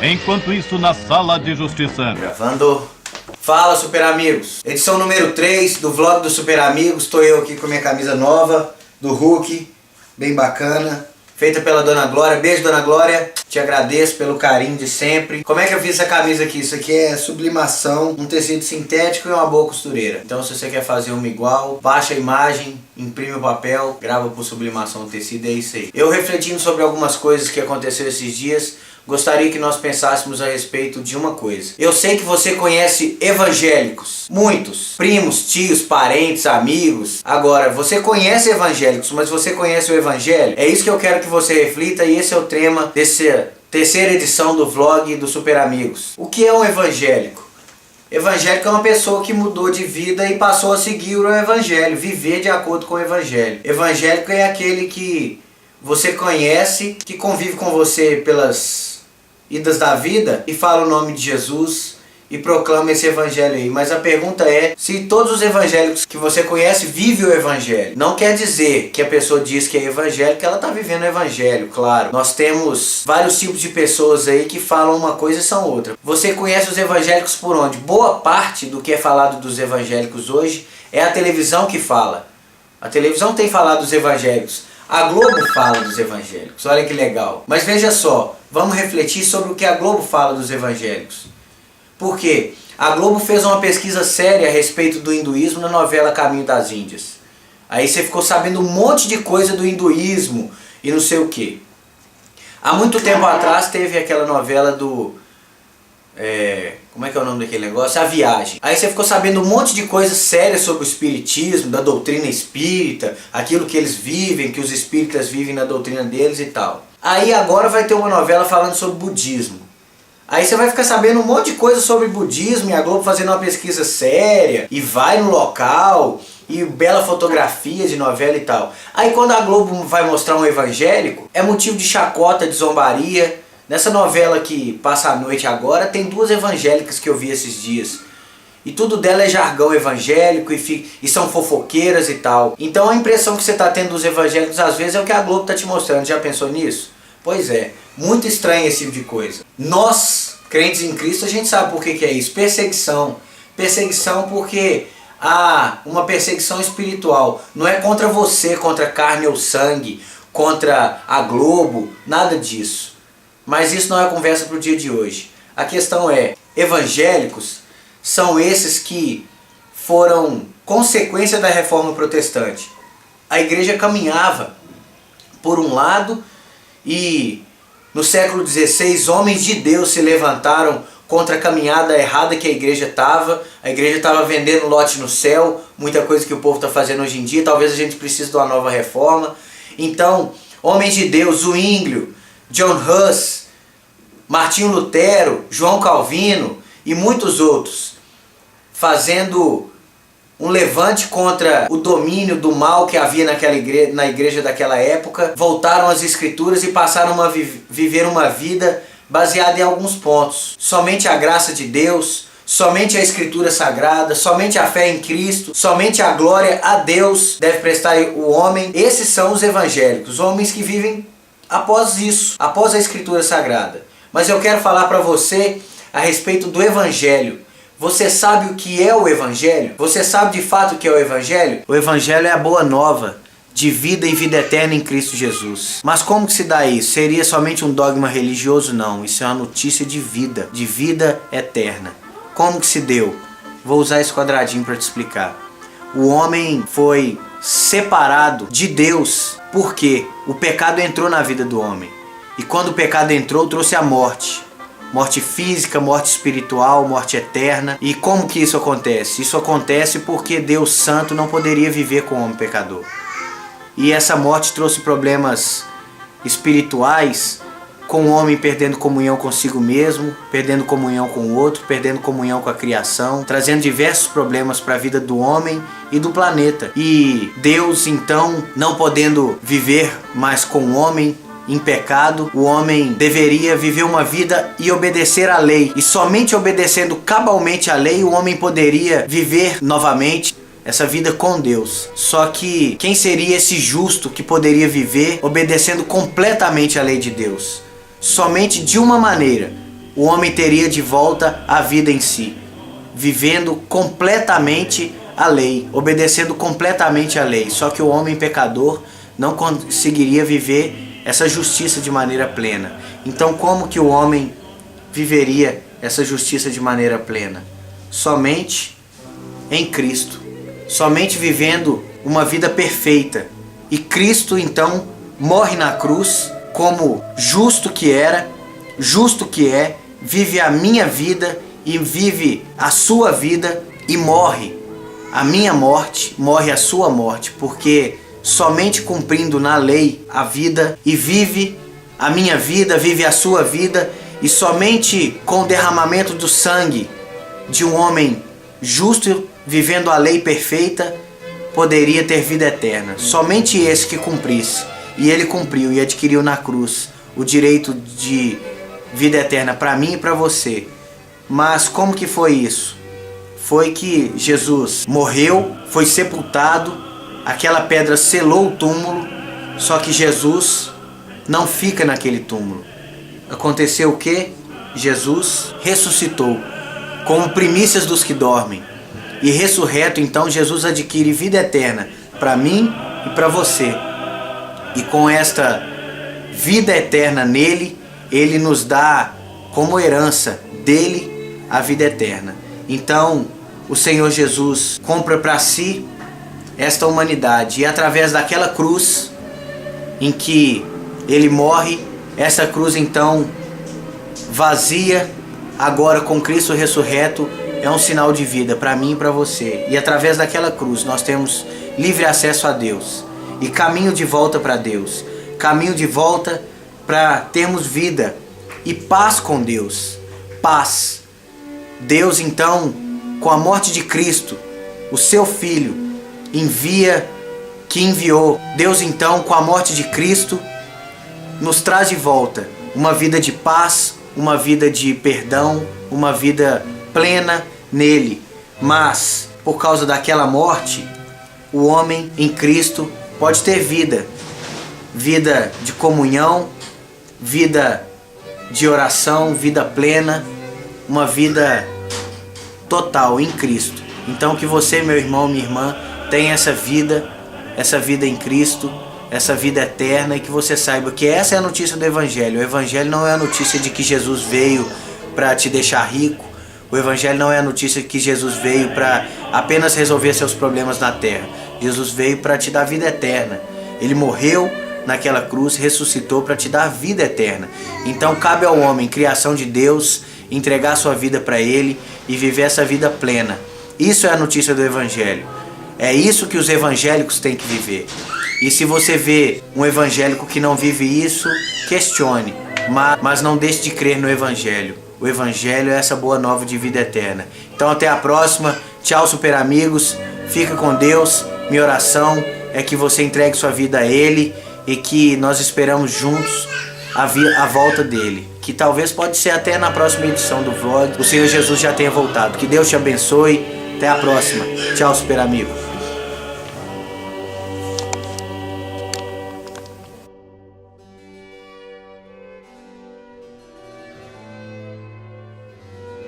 Enquanto isso, na sala de justiça. Gravando. Fala, Super Amigos. Edição número 3 do vlog do Super Amigos. Estou eu aqui com minha camisa nova do Hulk, bem bacana, feita pela Dona Glória. Beijo, Dona Glória. Te agradeço pelo carinho de sempre. Como é que eu fiz essa camisa aqui? Isso aqui é sublimação, um tecido sintético e uma boa costureira. Então se você quer fazer uma igual, baixa a imagem, imprime o papel, grava por sublimação do tecido, é isso aí. Eu refletindo sobre algumas coisas que aconteceram esses dias, gostaria que nós pensássemos a respeito de uma coisa. Eu sei que você conhece evangélicos, muitos, primos, tios, parentes, amigos. Agora, você conhece evangélicos, mas você conhece o evangelho? É isso que eu quero que você reflita e esse é o tema dessa terceira edição do vlog do Super Amigos. O que é um evangélico? Evangélico é uma pessoa que mudou de vida e passou a seguir o evangelho, viver de acordo com o evangelho. Evangélico é aquele que você conhece, que convive com você pelas idas da vida e fala o nome de Jesus e proclama esse evangelho aí. Mas a pergunta é, se todos os evangélicos que você conhece vivem o evangelho. Não quer dizer que a pessoa diz que é evangélica, ela está vivendo o evangelho, claro. Nós temos vários tipos de pessoas aí que falam uma coisa e são outra. Você conhece os evangélicos por onde? Boa parte do que é falado dos evangélicos hoje é a televisão que fala. A televisão tem falado dos evangélicos. A Globo fala dos evangélicos, olha que legal. Mas veja só, vamos refletir sobre o que a Globo fala dos evangélicos. Por quê? A Globo fez uma pesquisa séria a respeito do hinduísmo na novela Caminho das Índias. Aí você ficou sabendo um monte de coisa do hinduísmo e não sei o quê. Há muito tempo atrás teve aquela novela do... como é que é o nome daquele negócio? A Viagem. Aí você ficou sabendo um monte de coisas sérias sobre o espiritismo, da doutrina espírita, aquilo que eles vivem, que os espíritas vivem na doutrina deles e tal. Aí agora vai ter uma novela falando sobre budismo. Aí você vai ficar sabendo um monte de coisa sobre budismo e a Globo fazendo uma pesquisa séria e vai no local e bela fotografia de novela e tal. Aí quando a Globo vai mostrar um evangélico, é motivo de chacota, de zombaria. Nessa novela que passa a noite agora, tem duas evangélicas que eu vi esses dias. E tudo dela é jargão evangélico e são fofoqueiras e tal. Então a impressão que você está tendo dos evangélicos às vezes é o que a Globo está te mostrando. Já pensou nisso? Pois é, muito estranho esse tipo de coisa. Nós, crentes em Cristo, a gente sabe por que é isso. Perseguição. Perseguição porque há uma perseguição espiritual. Não é contra você, contra carne ou sangue, contra a Globo, nada disso. Mas isso não é conversa para o dia de hoje. A questão é, evangélicos são esses que foram consequência da reforma protestante. A igreja caminhava por um lado e no século XVI homens de Deus se levantaram contra a caminhada errada que a igreja estava. A igreja estava vendendo lote no céu, muita coisa que o povo está fazendo hoje em dia. Talvez a gente precise de uma nova reforma. Então, homens de Deus, Zwinglio, John Huss, Martinho Lutero, João Calvino e muitos outros, fazendo um levante contra o domínio do mal que havia na igreja daquela época, voltaram às escrituras e passaram a viver uma vida baseada em alguns pontos. Somente a graça de Deus, somente a escritura sagrada, somente a fé em Cristo, somente a glória a Deus deve prestar o homem. Esses são os evangélicos, homens que vivem após isso, após a escritura sagrada. Mas eu quero falar para você a respeito do evangelho. Você sabe o que é o evangelho? Você sabe de fato o que é o evangelho? O evangelho é a boa nova de vida e vida eterna em Cristo Jesus. Mas como que se dá isso? Seria somente um dogma religioso? Não, isso é uma notícia de vida eterna. Como que se deu? Vou usar esse quadradinho para te explicar. O homem foi separado de Deus porque o pecado entrou na vida do homem. E quando o pecado entrou, trouxe a morte. Morte física, morte espiritual, morte eterna. E como que isso acontece? Isso acontece porque Deus Santo não poderia viver com o homem pecador. E essa morte trouxe problemas espirituais, com o homem perdendo comunhão consigo mesmo, perdendo comunhão com o outro, perdendo comunhão com a criação, trazendo diversos problemas para a vida do homem e do planeta. E Deus, então, não podendo viver mais com o homem, em pecado, o homem deveria viver uma vida e obedecer à lei. E somente obedecendo cabalmente à lei, o homem poderia viver novamente essa vida com Deus. Só que quem seria esse justo que poderia viver obedecendo completamente à lei de Deus? Somente de uma maneira: o homem teria de volta a vida em si, vivendo completamente a lei, obedecendo completamente a lei. Só que o homem pecador não conseguiria viver essa justiça de maneira plena. Então, como que o homem viveria essa justiça de maneira plena? Somente em Cristo, somente vivendo uma vida perfeita. E Cristo então morre na cruz como justo que era, justo que é, vive a minha vida e vive a sua vida e morre a minha morte, morre a sua morte, porque somente cumprindo na lei a vida e vive a minha vida, vive a sua vida, e somente com o derramamento do sangue de um homem justo, vivendo a lei perfeita, poderia ter vida eterna. Somente esse que cumprisse, e ele cumpriu e adquiriu na cruz o direito de vida eterna para mim e para você. Mas como que foi isso? Foi que Jesus morreu, foi sepultado, aquela pedra selou o túmulo, só que Jesus não fica naquele túmulo. Aconteceu o quê? Jesus ressuscitou como primícias dos que dormem. E ressurreto, então, Jesus adquire vida eterna para mim e para você. E com esta vida eterna nele, ele nos dá como herança dele a vida eterna. Então, o Senhor Jesus compra para si esta humanidade, e através daquela cruz em que ele morre, essa cruz então vazia, agora com Cristo ressurreto, é um sinal de vida para mim e para você. E através daquela cruz nós temos livre acesso a Deus e caminho de volta para Deus, caminho de volta para termos vida e paz com Deus. Paz. Deus então, com a morte de Cristo, o seu Filho, enviou. Deus então, com a morte de Cristo, nos traz de volta uma vida de paz, uma vida de perdão, uma vida plena nele. Mas, por causa daquela morte, o homem em Cristo pode ter vida. Vida de comunhão, vida de oração, vida plena, uma vida total em Cristo. Então que você, meu irmão, minha irmã, tenha essa vida em Cristo, essa vida eterna, e que você saiba que essa é a notícia do Evangelho. O Evangelho não é a notícia de que Jesus veio para te deixar rico. O Evangelho não é a notícia de que Jesus veio para apenas resolver seus problemas na terra. Jesus veio para te dar vida eterna. Ele morreu naquela cruz, ressuscitou para te dar vida eterna. Então cabe ao homem, criação de Deus, entregar sua vida para Ele e viver essa vida plena. Isso é a notícia do Evangelho. É isso que os evangélicos têm que viver. E se você vê um evangélico que não vive isso, questione, mas não deixe de crer no Evangelho. O Evangelho é essa boa nova de vida eterna. Então até a próxima. Tchau, super amigos. Fica com Deus. Minha oração é que você entregue sua vida a Ele e que nós esperamos juntos a volta dele. Que talvez pode ser até na próxima edição do vlog o Senhor Jesus já tenha voltado. Que Deus te abençoe. Até a próxima. Tchau, super amigo.